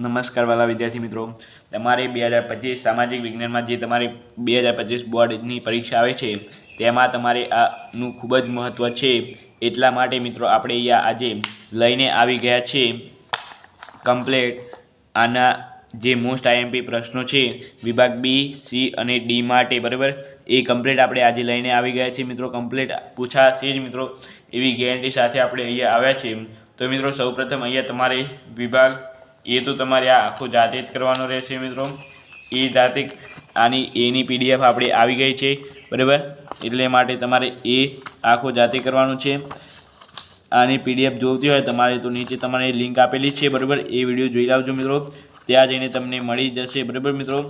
નમસ્કાર વાલા વિદ્યાર્થી મિત્રો, તમારે 2025 સામાજિક વિજ્ઞાનમાં જે તમારી 2025 બોર્ડની પરીક્ષા આવે છે તેમાં તમારે આનું ખૂબ જ મહત્ત્વ છે. એટલા માટે મિત્રો આપણે અહીંયા આજે લઈને આવી ગયા છે કમ્પ્લેટ આના જે મોસ્ટ આઈએમપી પ્રશ્નો છે વિભાગ બી, સી અને ડી માટે, બરાબર. એ કમ્પ્લેટ આપણે આજે લઈને આવી ગયા છીએ મિત્રો. કમ્પ્લેટ પૂછાશે જ મિત્રો એવી ગેરંટી સાથે આપણે અહીંયા આવ્યા છીએ. તો મિત્રો સૌપ્રથમ અહીંયા તમારે વિભાગ એ તો તમારે આ આખો જાતે જ કરવાનો રહેશે મિત્રો. એ જાતે આની એની પીડીએફ આપણે આવી ગઈ છે, બરાબર. એટલે માટે તમારે એ આખો જાતે કરવાનું છે. આની પીડીએફ જોઈતી હોય તમારે તો નીચે તમારે લિંક આપેલી છે, બરાબર. એ વિડીયો જોઈ લાવજો મિત્રો, ત્યાં જઈને તમને મળી જશે, બરાબર મિત્રો.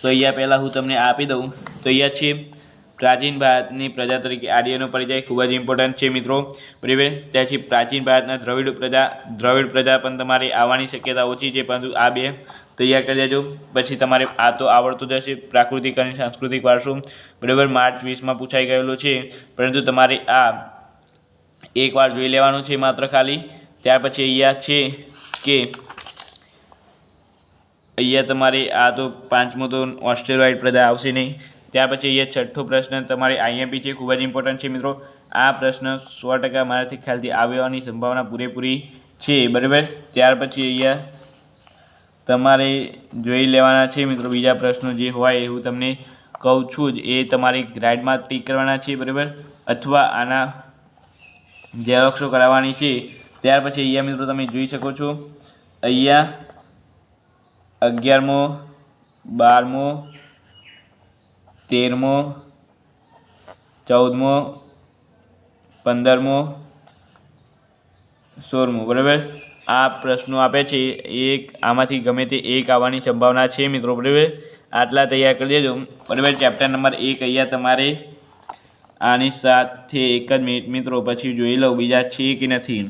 તો અહીંયા પહેલાં હું તમને આપી દઉં તો અહીંયા છે પ્રાચીન ભારતની પ્રજા તરીકે આર્યનો પરિચય, ખૂબ જ ઇમ્પોર્ટન્ટ છે મિત્રો, બરાબર. ત્યાંથી પ્રાચીન ભારતના દ્રવિડ પ્રજા પણ તમારે આવવાની શક્યતા ઓછી છે, પરંતુ આ બે તૈયાર કરી દેજો. પછી તમારે આ તો આવડતું જશે, પ્રાકૃતિક અને સાંસ્કૃતિક વારસો, બરાબર. માર્ચ 20માં પૂછાઈ ગયેલો છે, પરંતુ તમારે આ એકવાર જોઈ લેવાનું છે માત્ર ખાલી. ત્યાર પછી અહીંયા છે કે અહીંયા તમારે આ તો પાંચમો તો ઓસ્ટ્રેલોઇડ પ્રજા આવશે નહીં. ત્યાર પછી અહીંયા છઠ્ઠો પ્રશ્ન તમારે આઈએમપી છે, ખૂબ જ ઇમ્પોર્ટન્ટ છે મિત્રો. આ પ્રશ્ન 100% મારાથી ખ્યાલથી આવવાની સંભાવના પૂરેપૂરી છે, બરાબર. ત્યાર પછી અહીંયા તમારે જોઈ લેવાના છે મિત્રો બીજા પ્રશ્નો જે હોય એ હું તમને કહું છું જ, એ તમારી ગ્રાઇડમાં ટીક કરવાના છે, બરાબર, અથવા આના ઝેરોક્ષો કરાવવાની છે. ત્યાર પછી અહીંયા મિત્રો તમે જોઈ શકો છો અહીંયા 11મો, 12મો, 13મો, 14મો, 15મો, 16મો, બરાબર. આ પ્રશ્નો આપે છે, એક આમાંથી ગમે તે એક આવવાની સંભાવના છે મિત્રો, બરાબર. આટલા તૈયાર કરી દેજો, બરાબર. ચેપ્ટર નંબર 1 અહીંયા તમારે આની સાથે એક જ મિનિટ મિત્રો, પછી જોઈ લઉં બીજા છે કે નથી.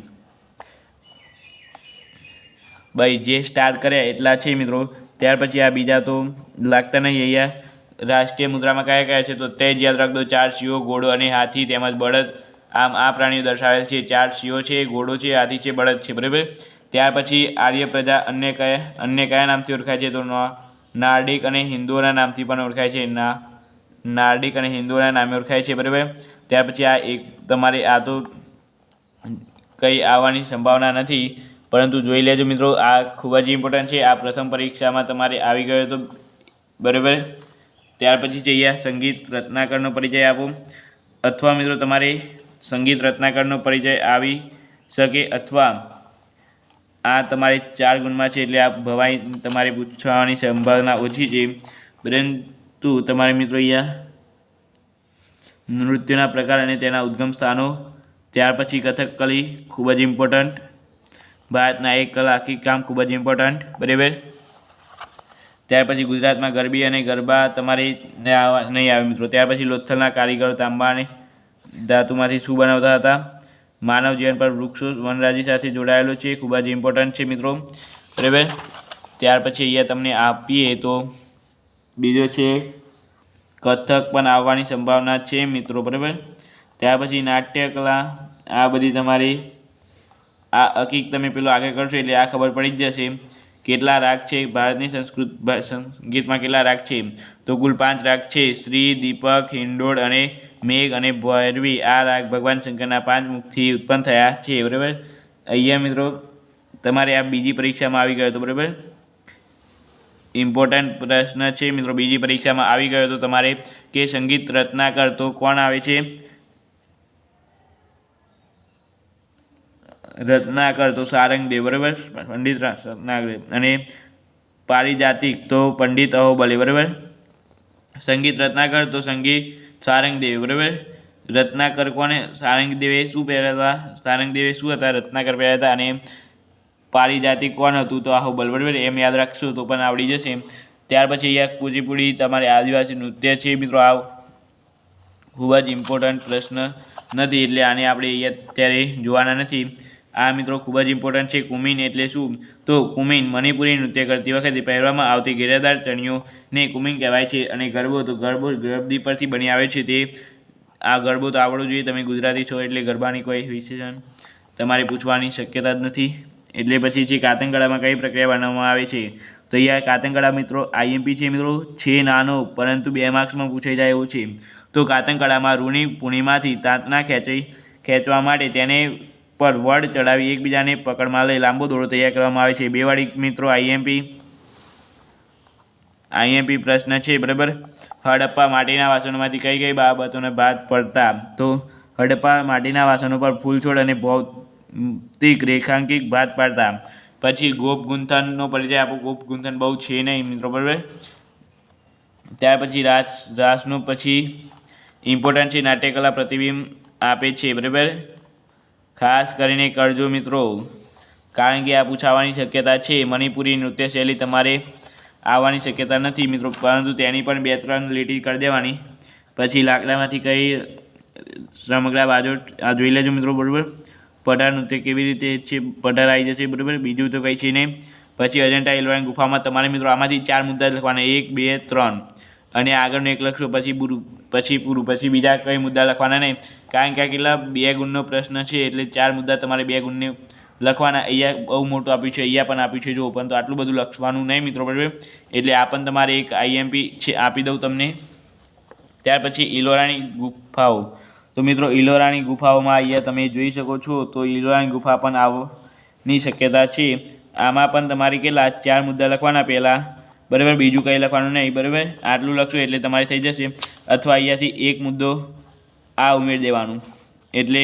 ભાઈ જે સ્ટાર્ટ કર્યા એટલા છે મિત્રો. ત્યાર પછી આ બીજા તો લાગતા નહીં. અહીંયા રાષ્ટ્રીય મુદ્રામાં કયા કયા છે તો તે જ યાદ રાખજો: 4 સિંહો, ઘોડો અને હાથી તેમજ બળદ. આમ આ પ્રાણીઓ દર્શાવેલ છે. 4 સિંહો છે, ઘોડો છે, હાથી છે, બળદ છે, બરાબર. ત્યાર પછી આર્ય પ્રજા અન્ય કયા નામથી ઓળખાય છે તો નાર્ડિક અને હિન્દુઓના નામથી પણ ઓળખાય છે. નાર્ડિક અને હિન્દુઓના નામે ઓળખાય છે, બરાબર. ત્યાર પછી આ એક તમારે આ તો કંઈ આવવાની સંભાવના નથી, પરંતુ જોઈ લેજો મિત્રો. આ ખૂબ જ ઇમ્પોર્ટન્ટ છે. આ પ્રથમ પરીક્ષામાં તમારે આવી ગયો હતો, બરાબર. ત્યાર પછી જઈએ સંગીત રત્નાકરનો પરિચય આપો, અથવા મિત્રો તમારે સંગીત રત્નાકરનો પરિચય આવી શકે, અથવા આ તમારે 4 ગુણમાં છે એટલે આ ભવાઈ તમારે પૂછવાની સંભાવના ઓછી છે. પરંતુ તમારે મિત્રો અહીંયા નૃત્યના પ્રકાર અને તેના ઉદ્ગમ સ્થાનો, ત્યાર પછી કથકલી ખૂબ જ ઇમ્પોર્ટન્ટ, ભારતના એક કલાકી કામ ખૂબ જ ઇમ્પોર્ટન્ટ, બરાબર. ત્યાર પછી ગુજરાતમાં ગરબી અને ગરબા તમારે નહીં આવે મિત્રો. ત્યાર પછી લોથલના કારીગરો તાંબા અને ધાતુમાંથી શું બનાવતા હતા? માનવ જીવન પર વૃક્ષો વનરાજી સાથે જોડાયેલો છે, ખૂબ જ ઇમ્પોર્ટન્ટ છે મિત્રો, બરાબર. ત્યાર પછી અહીંયા તમને આપીએ તો બીજો છે કથક પણ આવવાની સંભાવના છે મિત્રો, બરાબર. ત્યાર પછી નાટ્ય કલા, આ બધી તમારી આ હકીક તમે પેલો આગળ કરશો એટલે આ ખબર પડી જ જશે. કેટલા રાગ છે ભારતની સંગીતમાં? કેટલા રાગ છે તો કુલ 5 રાગ છે: શ્રી, દીપક, હિંડોળ અને મેઘ અને ભૈરવી. આ રાગ ભગવાન શંકરના 5 મુખથી ઉત્પન્ન થયા છે, બરાબર. અહીંયા મિત્રો તમારે આ બીજી પરીક્ષામાં આવી ગયો હતો, બરાબર. ઇમ્પોર્ટન્ટ પ્રશ્ન છે મિત્રો, બીજી પરીક્ષામાં આવી ગયો તો તમારે કે સંગીત રત્નાકર તો કોણ આવે છે? રત્નાકર તો સારંગદેવ, બરાબર. પંડિત રત્નાકર. અને પારિજાતિક તો પંડિત અહોબલે, બરાબર. સંગીત રત્નાકર તો સંગીત સારંગદેવ, બરાબર. રત્નાકર કોને? સારંગદેવે શું પહેર્યા હતા? સારંગદેવે શું હતા? રત્નાકર પહેર્યા હતા. અને પારિજાતિક કોણ હતું તો અહોબલ, બરાબર. એમ યાદ રાખશો તો પણ આવડી જશે. ત્યાર પછી અહીંયા કુચીપુડી તમારે આદિવાસી નૃત્ય છે મિત્રો. આ ખૂબ જ ઇમ્પોર્ટન્ટ પ્રશ્ન નથી એટલે આને આપણે અહીંયા અત્યારે જોવાના નથી. આ મિત્રો ખૂબ જ ઇમ્પોર્ટન્ટ છે. કુમિન એટલે શું તો કુમિન મણિપુરી નૃત્ય કરતી વખતે પહેરવામાં આવતી ઘેરાદાર ચણિયોને કુમિન કહેવાય છે. અને ગરબો તો ગરબદી પરથી બની આવે છે. તે આ ગરબો તો આવડવો જોઈએ, તમે ગુજરાતી છો એટલે ગરબાની કોઈ વિશેષણ તમારે પૂછવાની શક્યતા જ નથી. એટલે પછી જે કાતંકળામાં કઈ પ્રક્રિયા બનાવવામાં આવે છે, તો અહીંયા કાતંકળા મિત્રો આઈએમપી છે મિત્રો, છે નાનો પરંતુ 2 માર્ક્સમાં પૂછાઈ જાય એવું છે. તો કાતંકળામાં રૂની પૂણીમાંથી તાંતણા ખેંચવા માટે તેને પર વડ ચડાવી એકબીજાને પકડમાં લઈ લાંબો દોરો તૈયાર કરવામાં આવે છે. 2 વાળી મિત્રો આઈએમપી પ્રશ્ન છે, બરાબર. હડપ્પા માટીના વાસણોમાંથી કઈ બાબતોને બાદ પડતા? તો હડપ્પા માટીના વાસણો પર ફૂલ છોડ અને ભૌતિક રેખાંકિત બાદ પાડતા. પછી ગોપ ગુંથનનો પરિચય આપો. ગોપ ગુંથન બહુ છે નહીં મિત્રો, બરાબર. ત્યાર પછી રાસનું પછી ઇમ્પોર્ટન્ટ છે, નાટ્યકલા પ્રતિબિંબ આપે છે, બરાબર. ખાસ કરીને કરજો મિત્રો, કારણ કે આ પૂછાવાની શક્યતા છે. મણિપુરી નૃત્ય શૈલી તમારે આવવાની શક્યતા નથી મિત્રો, પરંતુ તેની પણ 2-3 લીટી કરી દેવાની. પછી લાકડામાંથી કઈ રમકડા બાજુ આ જોઈ લેજો મિત્રો, બરાબર. પઢાર નૃત્ય કેવી રીતે છે, પઢાર આવી જશે, બરાબર. બીજું તો કંઈ છે નહીં. પછી અજંટા એલોરાની ગુફામાં તમારે મિત્રો આમાંથી 4 મુદ્દા લખવાના, 1, 2, 3 અને આગળનું 1 લખશો પછી પૂરું. પછી બીજા કંઈ મુદ્દા લખવાના નહીં, કારણ કે આ કેટલા 2 ગુણનો પ્રશ્ન છે, એટલે 4 મુદ્દા તમારે 2 ગુણને લખવાના. અહીંયા બહુ મોટું આપ્યું છે, અહીંયા પણ આપ્યું છે જો, પરંતુ આટલું બધું લખવાનું નહીં મિત્રો, બરાબર. એટલે આ પણ તમારે એક આઈએમપી છે, આપી દઉં તમને. ત્યાર પછી ઇલોરાની ગુફાઓ. તો મિત્રો ઇલોરાની ગુફાઓમાં અહીંયા તમે જોઈ શકો છો, તો ઇલોરાની ગુફા પણ આવવાની શક્યતા છે. આમાં પણ તમારે કેટલા 4 મુદ્દા લખવાના પહેલાં, બરાબર. બીજું કંઈ લખવાનું નહીં, બરાબર. આટલું લખશો એટલે તમારે થઈ જશે. અથવા અહીંયાથી 1 મુદ્દો આ ઉમેરી દેવાનું, એટલે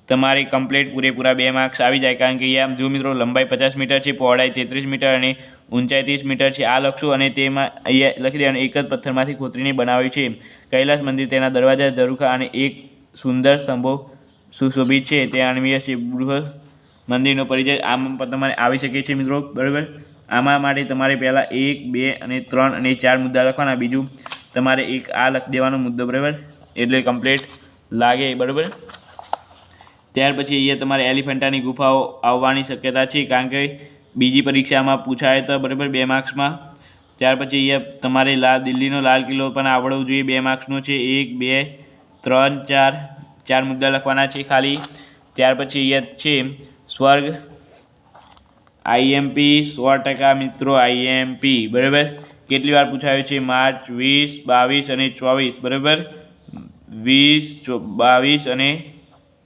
તમારે કમ્પ્લીટ પૂરેપૂરા 2 માર્ક્સ આવી જાય. કારણ કે અહીંયા જો મિત્રો લંબાઈ 50 મીટર છે, પહોળાઈ 33 મીટર અને ઊંચાઈ 30 મીટર છે. આ લખશો અને તેમાં અહીંયા લખી દેવાનું, એક જ પથ્થરમાંથી કોતરીને બનાવ્યું છે. કૈલાસ મંદિર, તેના દરવાજા, ઝરૂખા અને એક સુંદર સ્તંભો સુશોભિત છે. તે અણવીય છે. બૃહદ મંદિરનો પરિચય આમાં પણ તમારે આવી શકે છે મિત્રો, બરાબર. આમાં માટે તમારે પહેલાં 1, 2 અને 3 અને 4 મુદ્દા લખવાના. બીજું તમારે એક આ લખી દેવાનો મુદ્દો, બરાબર. એટલે કમ્પ્લીટ લાગે, બરાબર. ત્યાર પછી અહીંયા તમારે એલિફન્ટાની ગુફાઓ આવવાની શક્યતા છે, કારણ કે બીજી પરીક્ષામાં પૂછાય તો, બરાબર, 2 માર્ક્સમાં. ત્યાર પછી અહીંયા તમારે દિલ્હીનો લાલ કિલ્લો પણ આવડવો જોઈએ, 2 માર્ક્સનો છે. 1, 2, 3, 4 મુદ્દા લખવાના છે ખાલી. ત્યાર પછી અહીંયા છે સ્વર્ગ, આઈએમપી 100% મિત્રો, આઈએમપી, બરાબર. કેટલી વાર પૂછાયું છે? માર્ચ 20, 22 અને 24, બરાબર. 20, 22 અને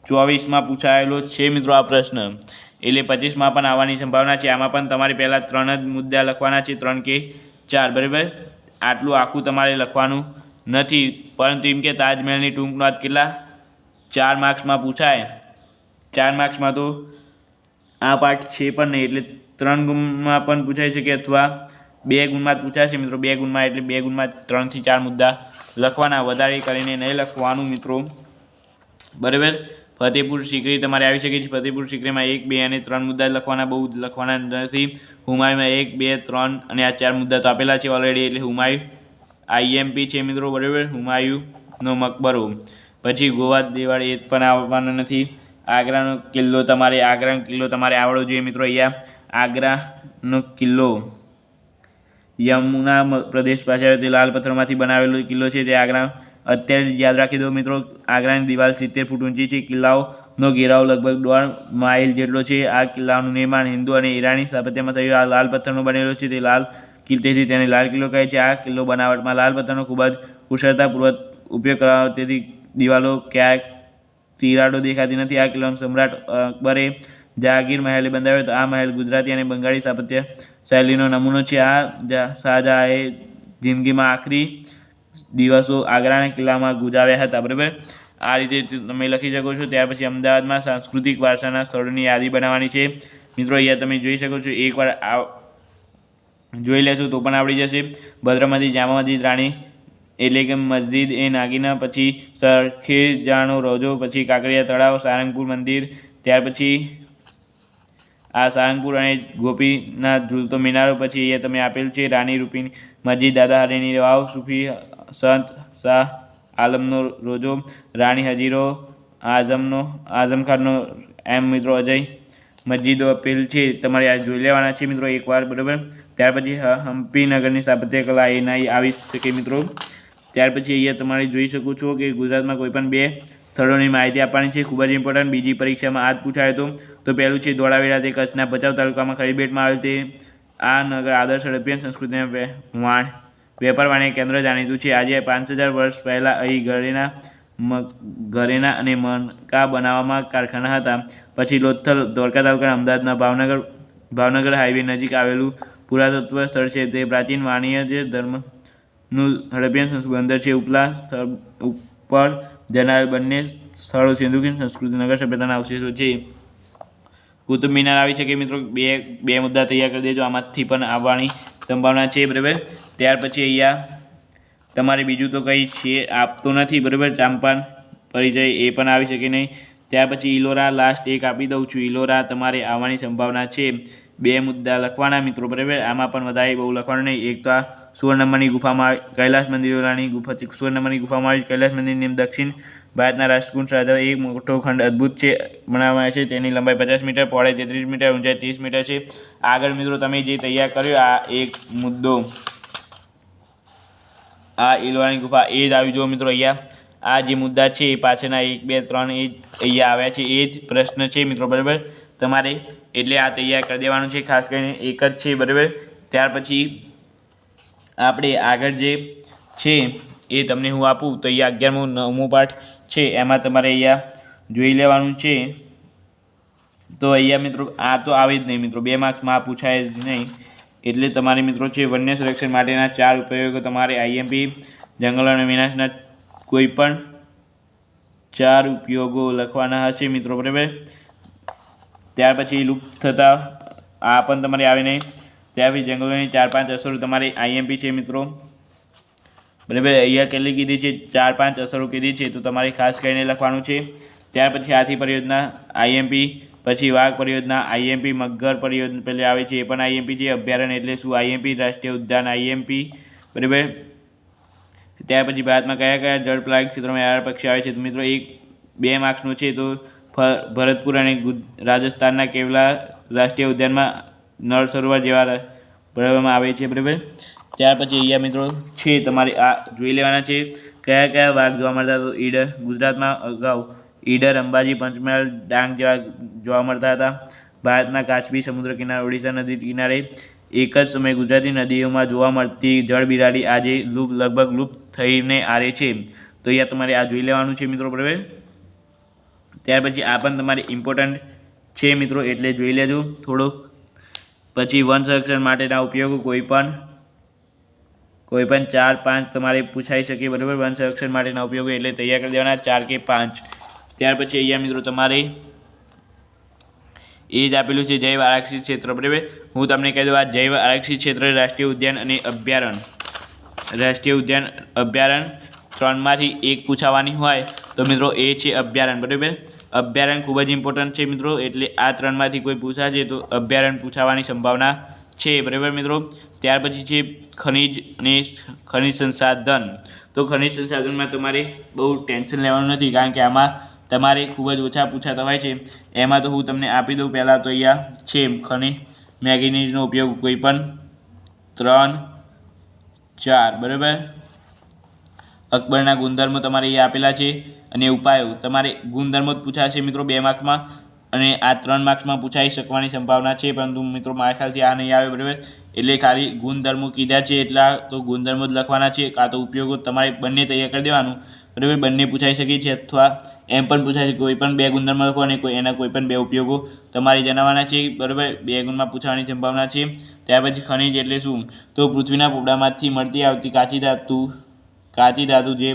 24માં પૂછાયેલો છે મિત્રો આ પ્રશ્ન. એટલે 25માં પણ આવવાની સંભાવના છે. આમાં પણ તમારે પહેલાં 3 જ મુદ્દા લખવાના છે, 3 કે 4, બરાબર. આટલું આખું તમારે લખવાનું નથી, પરંતુ એમ કે તાજમહેલની ટૂંક નોંધ કેટલા 4 માર્ક્સમાં પૂછાય. 4 માર્ક્સમાં તો આ પાઠ છે પણ નહીં, એટલે 3 ગુણમાં પણ પૂછાઈ શકે, અથવા 2 ગુણમાં જ પૂછાશે મિત્રો. 2 ગુણમાં એટલે 2 ગુણમાં 3 થી 4 મુદ્દા લખવાના, વધારે કરીને નહીં લખવાનું મિત્રો, બરાબર. ફતેહપુર સિકરી તમારે આવી શકે છે. ફતેહપુર સિકરીમાં 1, 2 અને 3 મુદ્દા લખવાના, બહુ લખવાના નથી. હુમાયુમાં 1, 2, 3 અને આ 4 મુદ્દા તો આપેલા છે ઓલરેડી, એટલે હુમાયુ આઈએમપી છે મિત્રો, બરાબર. હુમાયુનો મકબરો. પછી ગોવા દિવાળી એ પણ આવવાના નથી. આગ્રાનો કિલ્લો તમારે આવડવો જોઈએ મિત્રો. અહીંયા આગ્રાનો કિલ્લો યમુના પ્રદેશ પાસે આવે તે લાલ પથ્થરમાંથી બનાવેલો કિલ્લો છે. તે આગ્રા અત્યારે જ યાદ રાખી દો મિત્રો. આગ્રાની દિવાલ 70 ફૂટ ઊંચી છે. કિલ્લાઓનો ઘેરાવ લગભગ 1.5 માઇલ જેટલો છે. આ કિલ્લાનું નિર્માણ હિન્દુ અને ઈરાની સ્થાપત્યમાં થયું. આ લાલ પથ્થરનો બનેલો છે. તેથી તેને લાલ કિલ્લો કહે છે. આ કિલ્લો બનાવટમાં લાલ પથ્થરનો ખૂબ જ કુશળતાપૂર્વક ઉપયોગ કરાયો, તેથી દિવાલો ક્યાંક તિરાડો દેખાતી નથી. આ કિલ્લાનો સમ્રાટ અકબરે જહાંગીર મહેલે બંધાવ્યો હતો. આ મહેલ ગુજરાતી અને બંગાળી સ્થાપત્ય શૈલીનો નમૂનો છે. આ શાહજહાંએ જિંદગીમાં આખરી દિવસો આગ્રાના કિલ્લામાં ગુજાવ્યા હતા, બરાબર. આ રીતે તમે લખી શકો છો. ત્યાર પછી અમદાવાદમાં સાંસ્કૃતિક વારસાના સ્થળોની યાદી બનાવવાની છે મિત્રો. અહીંયા તમે જોઈ શકો છો, એકવાર જોઈ લેશો તો પણ આવડી જશે. ભદ્રમતી, જામા મસ્જિદ, રાણી એટલે કે મસ્જિદ એ નાગીના, પછી સરખેજાનો રોજો, પછી કાંકરિયા તળાવ, સારંગપુર મંદિર. ત્યાર પછી આ સારંગપુર અને ગોપીનાથ ઝૂલતો મિનારો. પછી અહીંયા તમે આપેલ છે રાની રૂપીની મસ્જિદ, દાદા હરીની વાવ, સૂફી સંત શાહ આલમનો રોજો, રાણી હજીરો, આઝમ ખાનનો એમ મિત્રો અજય મસ્જિદો આપેલ છે, તમારે આ જોઈ લેવાના છે મિત્રો એકવાર, બરાબર. ત્યાર પછી હમ્પી નગરની સ્થાપત્ય કલા એના આવી શકે મિત્રો. ત્યાર પછી અહીંયા તમારે જોઈ શકો છો કે ગુજરાતમાં કોઈ પણ 2 સ્થળોની માહિતી આપવાની છે, ખૂબ જ ઇમ્પોર્ટન્ટ. બીજી પરીક્ષામાં આ જ પૂછાયો હતો. તો પહેલું છે ધોળાવીરા, તે કચ્છના ભચાઉ તાલુકામાં ખરીબેટમાં આવેલ તે આ નગર આદર્શ હડપ્પીય સંસ્કૃતિના વેપાર વાણિજ્ય કેન્દ્ર જાણીતું છે. આજે 5000 વર્ષ પહેલાં અહીં ઘરેણા અને મણકા બનાવવામાં કારખાના હતા. પછી લોથલ, ધોળકા તાલુકાના અમદાવાદના ભાવનગર હાઈવે નજીક આવેલું પુરાતત્વ સ્થળ છે. તે પ્રાચીન વાણિજ્ય ધર્મનું હડપ્પિયન સંસ્કૃતિ બંદર છે. ઉપલા સ્થળ ઉપર જણાવેલ બંને સ્થળો સિંધુ ખીણ સંસ્કૃતિ નગર સભ્યતાના અવશેષો છે. કુતુબ મિનાર આવી શકે મિત્રો. બે મુદ્દા તૈયાર કરી દેજો, આમાંથી પણ આવવાની સંભાવના છે. બરાબર. ત્યાર પછી અહીંયા તમારે બીજું તો કંઈ છે આપતો નથી. બરાબર. ચાંપાન પરિચય એ પણ આવી શકે નહીં. ત્યાર પછી ઇલોરા લાસ્ટ એક આપી દઉં છું. ઇલોરા તમારે આવવાની સંભાવના છે. 2 મુદ્દા લખવાના મિત્રો. બરાબર. આમાં પણ વધારે બહુ લખવાનું નહીં. એક તો આ 16 નંબરની ગુફામાં કૈલાસ મંદિરોની ગુફા 16 નંબરની ગુફામાં આવી. કૈલાસ મંદિરની દક્ષિણ ભારતના રાષ્ટ્રકૂટ રાજાઓ એક મોટો ખંડ અદ્ભુત છે બનાવવામાં આવે છે. તેની લંબાઈ 50 મીટર, પહોળાઈ 33 મીટર, ઊંચાઈ 30 મીટર છે. આગળ મિત્રો તમે જે તૈયાર કર્યો આ એક મુદ્દો, આ ઇલોરાની ગુફા એ જ આવી જુઓ મિત્રો. અહીંયા આ જે મુદ્દા છે એ પાછળના 1, 2, 3 એ જ અહીંયા આવ્યા છે. એ જ પ્રશ્ન છે મિત્રો. બરાબર. તમારે એટલે આ તૈયાર કરી દેવાનું છે. ખાસ કરીને એક જ છે. બરાબર. ત્યાર પછી આપણે આગળ જે છે એ તમને હું આપું તો અહીંયા 11મો 9મો પાઠ છે એમાં તમારે અહીંયા જોઈ લેવાનું છે. તો અહીંયા મિત્રો આ તો આવે જ નહીં મિત્રો. 2 માર્ક્સમાં આ પૂછાય જ નહીં. એટલે તમારે મિત્રો છે વન્ય સંરક્ષણ માટેના 4 ઉપયોગો તમારે આઈએમપી જંગલોના વિનાશના કોઈ પણ 4 ઉપયોગો લખવાના હશે મિત્રો. બરાબર. ત્યાર પછી લુપ્ત થતા આ પણ તમારે આવે નહીં. ત્યાર પછી જંગલોની 4-5 અસરો તમારે આઈએમપી છે મિત્રો. બરાબર. અહીંયા કેટલી કીધી છે? 4-5 અસરો કીધી છે, તો તમારે ખાસ કરીને લખવાનું છે. ત્યાર પછી હાથી પરિયોજના આઈએમપી, પછી વાઘ પરિયોજના આઈએમપી, મગર પરિયોજના પહેલે આવે છે એ પણ આઈએમપી છે. અભયારણ્ય એટલે શું? આઈએમપી. રાષ્ટ્રીય ઉદ્યાન આઈએમપી. બરાબર. ત્યાર પછી ભારતમાં કયા કયા જળપ્લાગ ક્ષેત્રોમાં યાર પક્ષી આવે છે? તો મિત્રો 2 માર્ક્સનો છે. તો ભરતપુર અને રાજસ્થાનના કેવલા રાષ્ટ્રીય ઉદ્યાનમાં નળ સરોવર જેવા બનાવવામાં આવે છે. બરાબર. ત્યાર પછી અહીંયા મિત્રો છે તમારે આ જોઈ લેવાના છે કયા કયા વાઘ જોવા મળતા. તો ઈડર ગુજરાતમાં અગાઉ ઈડર, અંબાજી, પંચમહાલ, ડાંગ જેવા જોવા મળતા હતા. ભારતના કાશ્મીર સમુદ્ર કિનારે, ઓડિશા નદી કિનારે એક જ સમયે ગુજરાતી નદીઓમાં જોવા મળતી જળબિરાડી આજે લગભગ લુપ્ત થઈને આરે છે. તો અહીંયા તમારે આ જોઈ લેવાનું છે મિત્રો. બરાબર. ત્યાર પછી આ પણ તમારે ઇમ્પોર્ટન્ટ છે મિત્રો, એટલે જોઈ લેજો થોડોક. પછી વન સંરક્ષણ માટેના ઉપયોગો કોઈ પણ 4-5 તમારે પૂછાઈ શકે. બરાબર. વન સંરક્ષણ માટેના ઉપયોગો એટલે તૈયાર કરી દેવાના 4 કે 5. ત્યાર પછી અહીંયા મિત્રો તમારે એ જ આપેલું છે જૈવ આરક્ષિત ક્ષેત્ર. બરાબર. હું તમને કહી દઉં આ જૈવ આરક્ષિત ક્ષેત્ર, રાષ્ટ્રીય ઉદ્યાન અને અભયારણ્ય. રાષ્ટ્રીય ઉદ્યાન, અભયારણ્ય 3માંથી એક પૂછાવાની હોય તો મિત્રો એ છે અભયારણ્ય. બરાબર. અભયારણ્ય ખૂબ જ ઇમ્પોર્ટન્ટ છે મિત્રો, એટલે આ 3માંથી કોઈ પૂછાશે તો અભયારણ્ય પૂછાવાની સંભાવના છે. બરાબર મિત્રો. ત્યાર પછી છે ખનિજ અને ખનિજ સંસાધન. તો ખનિજ સંસાધનમાં તમારે બહુ ટેન્શન લેવાનું નથી, કારણ કે આમાં તમારે ખૂબ જ ઓછા પૂછાતા હોય છે. એમાં તો હું તમને આપી દઉં. પહેલાં તો અહીંયા છે ખનિજ મેંગેનીઝનો ઉપયોગ કોઈ પણ 3, 4. બરાબર. અકબરના ગુણધર્મો તમારે અહીંયા આપેલા છે અને ઉપાયો તમારે ગુણધર્મો જ પૂછાશે મિત્રો 2 માર્ક્સમાં, અને આ 3 માર્ક્સમાં પૂછાઈ શકવાની સંભાવના છે, પરંતુ મિત્રો મારા ખ્યાલથી આ નહીં આવે. બરાબર. એટલે ખાલી ગુણધર્મો કીધા છે એટલા તો ગુણધર્મો જ લખવાના છે, કાં તો ઉપયોગો તમારે બંને તૈયાર કરી દેવાનું. બરાબર. બંને પૂછાઈ શકે છે, અથવા એમ પણ પૂછાય છે કોઈ પણ 2 ગુણધર્મો લખો અને એના કોઈ પણ 2 ઉપયોગો તમારે જણાવવાના છે. બરાબર. 2 ગુણમાં પૂછવાની સંભાવના છે. ત્યાર પછી ખનિજ એટલે શું? તો પૃથ્વીના પોપડામાંથી મળતી આવતી કાચી ધાતુ જે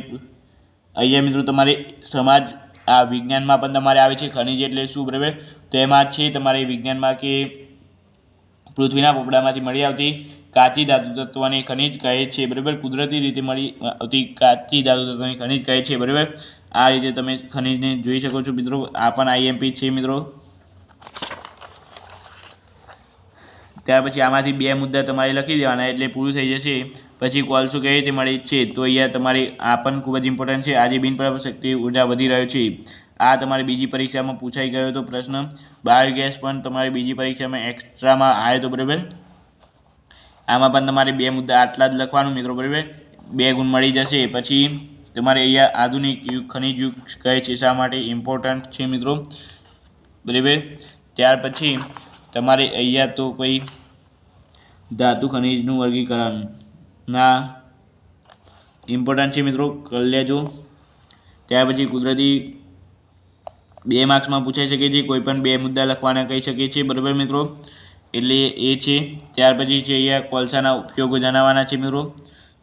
અહીંયા મિત્રો તમારે સમાજ આ વિજ્ઞાનમાં પણ તમારે આવે છે. ખનિજ એટલે શું? બરાબર. તો એમાં છે તમારે વિજ્ઞાનમાં કે પૃથ્વીના પોપડામાંથી મળી આવતી કાચી ધાતુ તત્વોને ખનિજ કહે છે. બરાબર. કુદરતી રીતે મળી આવતી કાચી ધાતુ તત્વોને ખનિજ કહે છે. બરાબર. આ રીતે તમે ખનિજને જોઈ શકો છો મિત્રો. આ પણ આઈએમપી છે મિત્રો. ત્યાર પછી આમાંથી 2 મુદ્દા તમારે લખી દેવાના એટલે પૂરું થઈ જશે. પછી કોલસો કેવી રીતે મળે છે? તો અહીંયા તમારે આ પણ ખૂબ જ ઇમ્પોર્ટન્ટ છે. આજે બિનપ્રાપ્ત શક્તિ ઉર્જા વધી રહ્યો છે. આ તમારી બીજી પરીક્ષામાં પૂછાઈ ગયો હતો પ્રશ્ન. બાયોગેસ પણ તમારી બીજી પરીક્ષામાં એક્સ્ટ્રામાં આવ્યો હતો. બરાબર. આમાં પણ તમારે 2 મુદ્દા આટલા જ લખવાનું મિત્રો. બરાબર. 2 ગુણ મળી જશે. પછી તમારે અહીંયા આધુનિક યુગ ખનિજ યુગ કહે છે. શા માટે ઇમ્પોર્ટન્ટ છે મિત્રો? બરાબર. ત્યાર પછી તમારે અહીંયા તો કોઈ ધાતુ ખનિજનું વર્ગીકરણ ના ઇમ્પોર્ટન્ટ છે મિત્રો, કરી લેજો. ત્યાર પછી કુદરતી 2 માર્ક્સમાં પૂછાઈ શકે છે, કોઈ પણ 2 મુદ્દા લખવાના કહી શકે છે. બરાબર મિત્રો, એટલે એ છે. ત્યાર પછી છે અહીંયા કોલસાના ઉપયોગો જણાવવાના છે મિત્રો,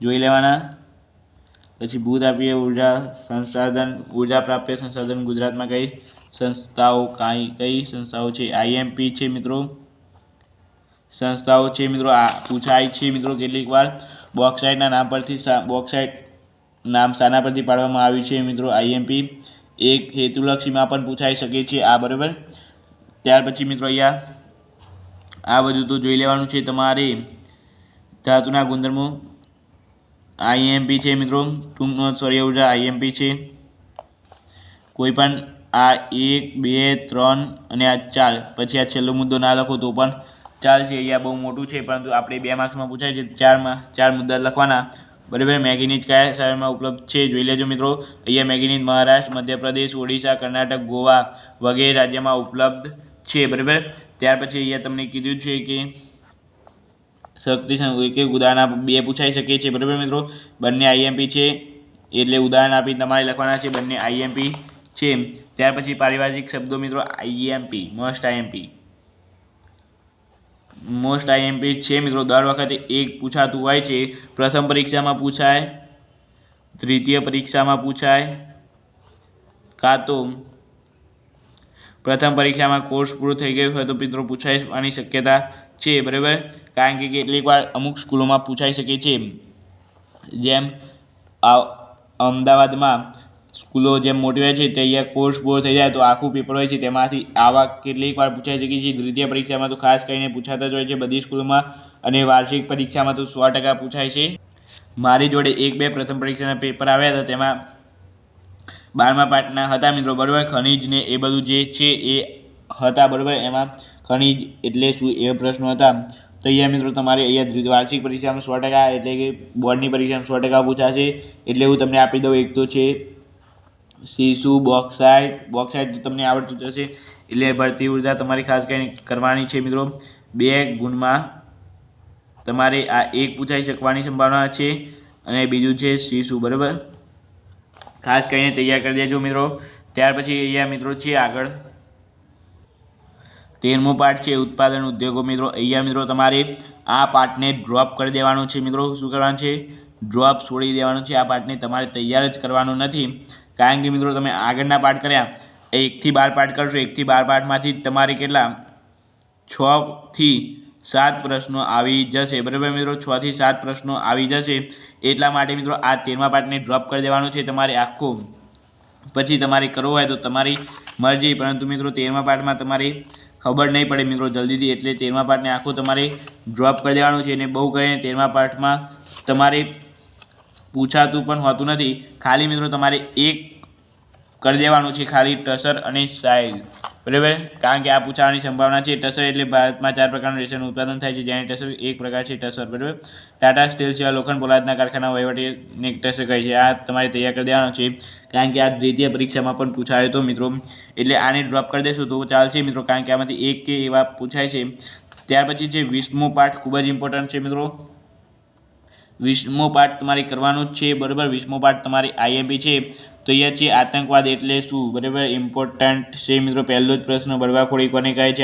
જોઈ લેવાના. પછી ભૂતાપીય ઉર્જા સંસાધન, ઉર્જા પ્રાપ્ય સંસાધન ગુજરાતમાં કઈ સંસ્થાઓ, કઈ સંસ્થાઓ છે? આઈએમપી છે મિત્રો, સંસ્થાઓ છે મિત્રો. આ પૂછાય છે મિત્રો કેટલીક વાર. બોક્સાઇટના નામ પરથી, બોક્સાઇટ નામ શાના પરથી પાડવામાં આવ્યું છે મિત્રો? આઈએમપી. એક હેતુલક્ષીમાં પણ પૂછાઈ શકે છે આ. બરાબર. ત્યાર પછી મિત્રો અહીંયા આ બધું તો જોઈ લેવાનું છે તમારે. ધાતુના ગુણધર્મો આઈએમપી છે મિત્રો. ટૂંકનો સૌર ઉર્જા આઈએમપી છે. કોઈ પણ આ 1, 2, 3 અને આ 4 પછી આ છેલ્લો મુદ્દો ના લખો તો પણ ચાલશે. અહીંયા બહુ મોટું છે, પરંતુ આપણે 2 માર્ક્સમાં પૂછાય છે. 4 મુદ્દા લખવાના. બરાબર. મેંગેનીઝ કયા શહેરમાં ઉપલબ્ધ છે? જોઈ લેજો મિત્રો. અહીંયા મેંગેનીઝ મહારાષ્ટ્ર, મધ્યપ્રદેશ, ઓડિશા, કર્ણાટક, ગોવા વગેરે રાજ્યમાં ઉપલબ્ધ છે. બરાબર. ત્યાર પછી અહીંયા તમને કીધું છે કે શક્તિ કે ઉદાહરણ 2 પૂછાઈ શકે છે. બરાબર મિત્રો, બંને આઈએમપી છે એટલે ઉદાહરણ આપી તમારે લખવાના છે. બંને આઈએમપી છે. ત્યાર પછી પારિભાષિક શબ્દો મિત્રો આઈએમપી, મોસ્ટ આઈએમપી છે મિત્રો. દર વખતે 1 પૂછાતું હોય છે. પ્રથમ પરીક્ષામાં પૂછાય, દ્વિતીય પરીક્ષામાં પૂછાય, કાં તો પ્રથમ પરીક્ષામાં કોર્સ પૂરો થઈ ગયો હોય તો મિત્રો પૂછાવાની શક્યતા છે. બરાબર. કારણ કે કેટલીક વાર અમુક સ્કૂલોમાં પૂછાઈ શકે છે. જેમ અમદાવાદમાં સ્કૂલો જેમ મોટી હોય છે તે અહીંયા કોર્સ પૂરો થઈ જાય તો આખું પેપર હોય છે, તેમાંથી આવા કેટલીક વાર પૂછાઈ શકે છે. દ્વિતીય પરીક્ષામાં તો ખાસ કરીને પૂછાતા જ હોય છે બધી સ્કૂલોમાં, અને વાર્ષિક પરીક્ષામાં તો 100% પૂછાય છે. મારી જોડે 1-2 પ્રથમ પરીક્ષાના પેપર આવ્યા હતા, તેમાં 12મા પાઠના હતા મિત્રો. બરાબર. ખનિજ ને એ બધું જે છે એ હતા. બરાબર. એમાં ખનિજ એટલે શું એ પ્રશ્નો હતા. તો અહીંયા મિત્રો તમારે અહીંયા વાર્ષિક પરીક્ષામાં 100%, એટલે કે બોર્ડની પરીક્ષામાં 100% પૂછાશે. એટલે હું તમને આપી દઉં. એક તો છે સીસુ, બોક્સાઇટ તમને આવડતું જશે. એટલે ભરતી ઉર્જા તમારી ખાસ કરીને કરવાની છે મિત્રો. 2 ગુણમાં તમારે આ 1 પૂછાઈ શકવાની સંભાવના છે, અને બીજું છે સીસુ. બરાબર. ખાસ કરીને તૈયાર કરી દેજો મિત્રો. ત્યાર પછી અહીંયા મિત્રો છે આગળ 13મો પાઠ છે ઉત્પાદન ઉદ્યોગો મિત્રો. અહીંયા મિત્રો તમારે આ પાઠને ડ્રોપ કરી દેવાનો છે મિત્રો. શું કરવાનું છે? ડ્રોપ છોડી દેવાનું છે. આ પાઠને તમારે તૈયાર જ કરવાનો નથી, કારણ કે મિત્રો તમે આગળના પાઠ કર્યા 1 થી 12 પાઠ કરશો. 1 થી 12 પાઠમાંથી તમારે કેટલા 6 થી 7 પ્રશ્નો આવી જશે. બરાબર મિત્રો, 6 થી 7 પ્રશ્નો આવી જશે. એટલા માટે મિત્રો આ 13મા પાઠને ડ્રોપ કરી દેવાનો છે તમારે આખો. પછી તમારે કરવો હોય તો તમારી મરજી, પરંતુ મિત્રો 13મા પાઠમાં તમારે ખબર નહીં પડે મિત્રો જલ્દીથી, એટલે 13મા પાઠને આખું તમારે ડ્રોપ કરી દેવાનું છે. અને બહુ કરીને 13મા પાઠમાં તમારે પૂછાતું પણ હોતું નથી. ખાલી મિત્રો તમારે 1 કરી દેવાનું છે, ખાલી ટસર અને સાઇલ. બરાબર. કારણ કે આ પૂછાવાની સંભાવના છે. ટસર એટલે ભારતમાં 4 પ્રકારનું રેશમનું ઉત્પાદન થાય છે, જેને ટસર એક પ્રકાર છે ટસર. બરાબર. ટાટા સ્ટીલ જેવા લોખંડ પોલાદના કારખાના વહીવટીને ટસર કહે છે. આ તમારે તૈયાર કરી દેવાનું છે, કારણ કે આ દ્વિતીય પરીક્ષામાં પણ પૂછાયો હતો મિત્રો. એટલે આને ડ્રોપ કરી દેશો તો ચાલશે મિત્રો, કારણ કે આમાંથી 1 કે એવા પૂછાય છે. ત્યાર પછી જે 20મો પાઠ ખૂબ જ ઇમ્પોર્ટન્ટ છે મિત્રો. 20મો પાઠ તમારે કરવાનો જ છે. બરાબર. 20મો પાઠ તમારી આઈએમપી છે. તો અહીંયા છે આતંકવાદ એટલે શું? બરાબર. ઇમ્પોર્ટન્ટ છે મિત્રો. પહેલો જ પ્રશ્ન, બળવાખોરી કોને કહે છે?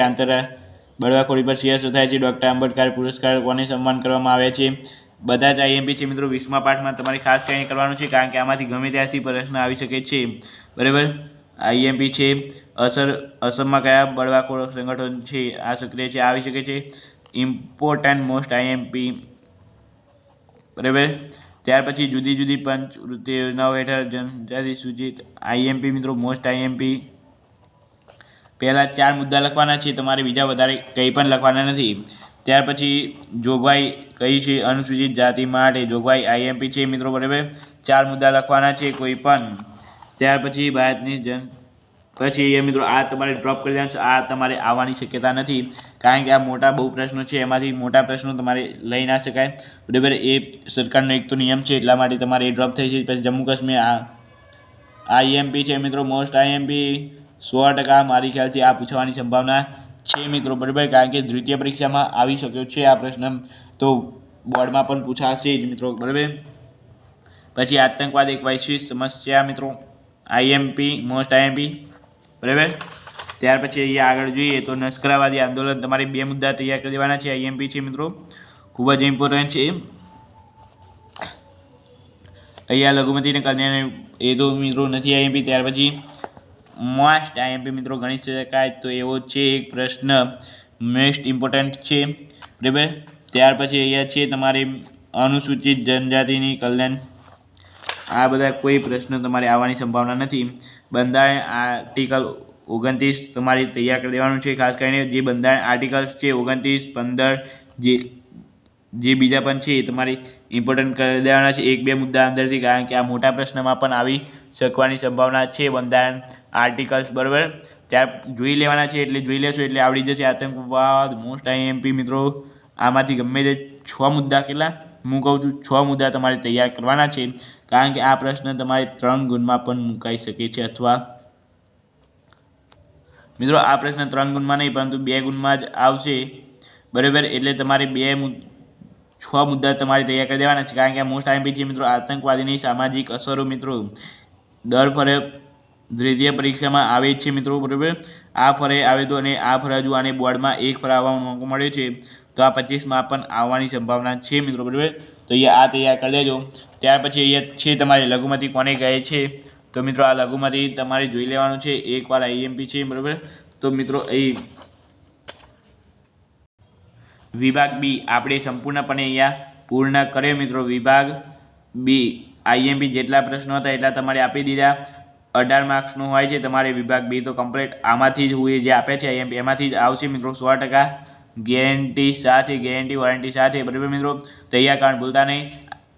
બળવાખોરી પર શિયાસો થાય છે. ડૉક્ટર આંબેડકર પુરસ્કાર કોને સન્માન કરવામાં આવે છે? બધા જ આઈએમપી છે મિત્રો. 20મા પાઠમાં તમારે ખાસ કરીને કરવાનું છે, કારણ કે આમાંથી ગમે ત્યાંથી પ્રશ્ન આવી શકે છે. બરાબર. આઈએમપી છે અસમમાં કયા બળવાખોર સંગઠન છે આ સક્રિય છે? આવી શકે છે. Important most IMP. બરાબર. ત્યાર પછી જુદી જુદી પંચવૃત્તિ યોજનાઓ હેઠળ જનજાતિ સૂચિત આઈએમપી મિત્રો. મોસ્ટ આઈએમપી પહેલાં 4 મુદ્દા લખવાના છે તમારે, બીજા વધારે કંઈ પણ લખવાના નથી. ત્યાર પછી જોગવાઈ કઈ છે અનુસૂચિત જાતિ માટે? જોગવાઈ આઈએમપી છે મિત્રો. બરાબર. 4 મુદ્દા લખવાના છે કોઈ પણ. ત્યાર પછી ભારતની પછી એ મિત્રો આ તમારે ડ્રોપ કરી દેવાનું છે, આ તમારે આવવાની શક્યતા નથી, કારણ કે આ મોટા બહુ પ્રશ્નો છે, એમાંથી મોટા પ્રશ્નો તમારે લઈ ના શકાય, બરાબર. એ સરકારનો એક તો નિયમ છે, એટલા માટે તમારે એ ડ્રોપ થઈ છે. પછી જમ્મુ કાશ્મીર આઈએમપી છે મિત્રો, મોસ્ટ આઈએમપી 100% મારી ખ્યાલથી આ પૂછવાની સંભાવના છે મિત્રો, બરાબર, કારણ કે દ્વિતીય પરીક્ષામાં આવી શક્યો છે આ પ્રશ્ન, તો બોર્ડમાં પણ પૂછાશે જ મિત્રો, બરાબર. પછી આતંકવાદ એક વૈશ્વિક સમસ્યા મિત્રો, આઈએમપી મોસ્ટ આઈએમપી, બરાબર. ત્યાર પછી અહીંયા આગળ જોઈએ તો નસ્કરાવાદી આંદોલન, તમારે 2 મુદ્દા તૈયાર કરી દેવાના છે, આઈએમપી છે મિત્રો, ખૂબ જ ઇમ્પોર્ટન્ટ છે. અહીંયા લઘુમતીને કન્યાને એ તો મિત્રો નથી આઈએમપી. ત્યાર પછી મોસ્ટ આઈએમપી મિત્રો ગણી શકાય તો એવો છે એક પ્રશ્ન, મોસ્ટ ઇમ્પોર્ટન્ટ છે, બરાબર. ત્યાર પછી અહીંયા છે તમારે અનુસૂચિત જનજાતિની કલ્યાણ, આ બધા કોઈ પ્રશ્ન તમારે આવવાની સંભાવના નથી. બંધારણ આર્ટિકલ 29 તમારે તૈયાર કરી દેવાનું છે, ખાસ કરીને જે બંધારણ આર્ટિકલ્સ છે 29, 15 જે બીજા પણ છે એ તમારે ઇમ્પોર્ટન્ટ કરી દેવાના છે 1-2 મુદ્દા અંદરથી, કારણ કે આ મોટા પ્રશ્નમાં પણ આવી શકવાની સંભાવના છે બંધારણ આર્ટિકલ્સ, બરાબર. ત્યાં જોઈ લેવાના છે, એટલે જોઈ લેશો એટલે આવડી જશે. આતંકવાદ મોસ્ટ આઈએમપી મિત્રો, આમાંથી ગમે તે 6 મુદ્દા, કેટલા હું કહું છું 6 મુદ્દા તમારે તૈયાર કરવાના છે, કારણ કે આ પ્રશ્ન તમારે 3 ગુણમાં પણ મુકાઈ શકે છે, અથવા મિત્રો આ પ્રશ્ન 3 ગુણમાં નહીં પરંતુ 2 ગુણમાં જ આવશે, બરાબર. એટલે તમારે 6 મુદ્દા તમારે તૈયાર કરી દેવાના છે, કારણ કે આ મોસ્ટ આઈએમપી છે મિત્રો. આતંકવાદીની સામાજિક અસરો મિત્રો, દર ફરે દ્વિતીય પરીક્ષામાં આવે છે મિત્રો, બરાબર. આ ફરે આવે તો, અને આ ફરે હજુ આને બોર્ડમાં એક ફરે આવવાનો મોકો મળ્યો છે, તો આ 25માં પણ આવવાની સંભાવના છે મિત્રો, બરાબર. તો અહીંયા આ તૈયાર કરી દેજો. ત્યાર પછી અહીંયા છે તમારે લઘુમતી કોને કહે છે, તો મિત્રો આ લઘુમતી તમારે જોઈ લેવાનું છે, એકવાર આઈએમપી છે, બરાબર. તો મિત્રો અહીં વિભાગ બી આપણે સંપૂર્ણપણે અહીંયા પૂર્ણ કર્યો મિત્રો. વિભાગ બી આઈએમપી જેટલા પ્રશ્નો હતા એટલા તમારે આપી દીધા. 18 માર્ક્સનું હોય છે તમારે વિભાગ બી, તો કમ્પ્લીટ આમાંથી જ હું જે આપે છે આઈએમપી એમાંથી જ આવશે મિત્રો, 100% ગેરંટી સાથે, ગેરંટી વોરંટી સાથે, બરાબર મિત્રો. તૈયાર કારણ ભૂલતા નહીં.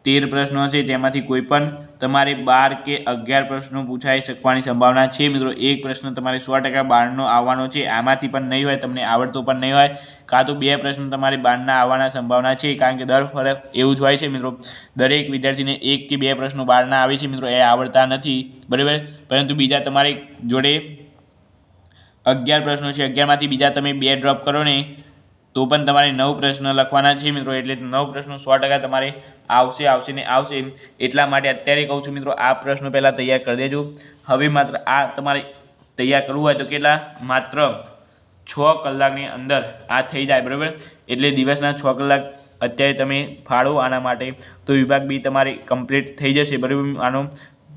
13 પ્રશ્નો હશે, તેમાંથી કોઈ પણ તમારે 12 કે 11 પ્રશ્નો પૂછાઈ શકવાની સંભાવના છે મિત્રો. એક પ્રશ્ન તમારે 100% 12નો આવવાનો છે, આમાંથી પણ નહીં હોય, તમને આવડતો પણ નહીં હોય, કાં તો 2 પ્રશ્નો તમારે 12ના આવવાના સંભાવના છે, કારણ કે દર ફરક એવું જ હોય છે મિત્રો. દરેક વિદ્યાર્થીને 1 કે 2 પ્રશ્નો 12ના આવે છે મિત્રો, એ આવડતા નથી, બરાબર. પરંતુ બીજા તમારી જોડે 11 પ્રશ્નો છે, 11માંથી બીજા તમે 2 ડ્રોપ કરો ને તો પણ તમારે 9 પ્રશ્ન લખવાના છે મિત્રો, એટલે 9 પ્રશ્નો 100% તમારે આવશે ને આવશે. એટલા માટે અત્યારે કહું છું મિત્રો, આ પ્રશ્નો પહેલાં તૈયાર કરી દેજો. હવે માત્ર આ તમારે તૈયાર કરવું હોય તો કેટલા, માત્ર 6 કલાકની અંદર આ થઈ જાય, બરાબર. એટલે દિવસના 6 કલાક અત્યારે તમે ફાળો આના માટે, તો વિભાગ બી તમારે કમ્પ્લીટ થઈ જશે, બરાબર આનો.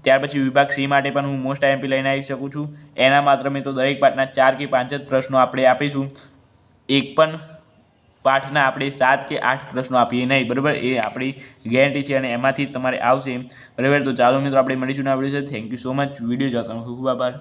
ત્યાર પછી વિભાગ સી માટે પણ હું મોસ્ટ આઈએમપી લઈને આવી શકું છું. એના માત્ર મિત્રો દરેક પાઠના 4 કે 5 જ પ્રશ્નો આપણે આપીશું, એક પણ પાઠના આપણે 7 કે 8 પ્રશ્નો આપીએ નહીં, બરાબર. એ આપણી ગેરંટી છે અને એમાંથી જ તમારે આવશે, બરાબર. તો ચાલો મિત્રો આપણે મળીશું આ video. Thank you so much. Video જોતા ખૂબ ખૂબ આભાર.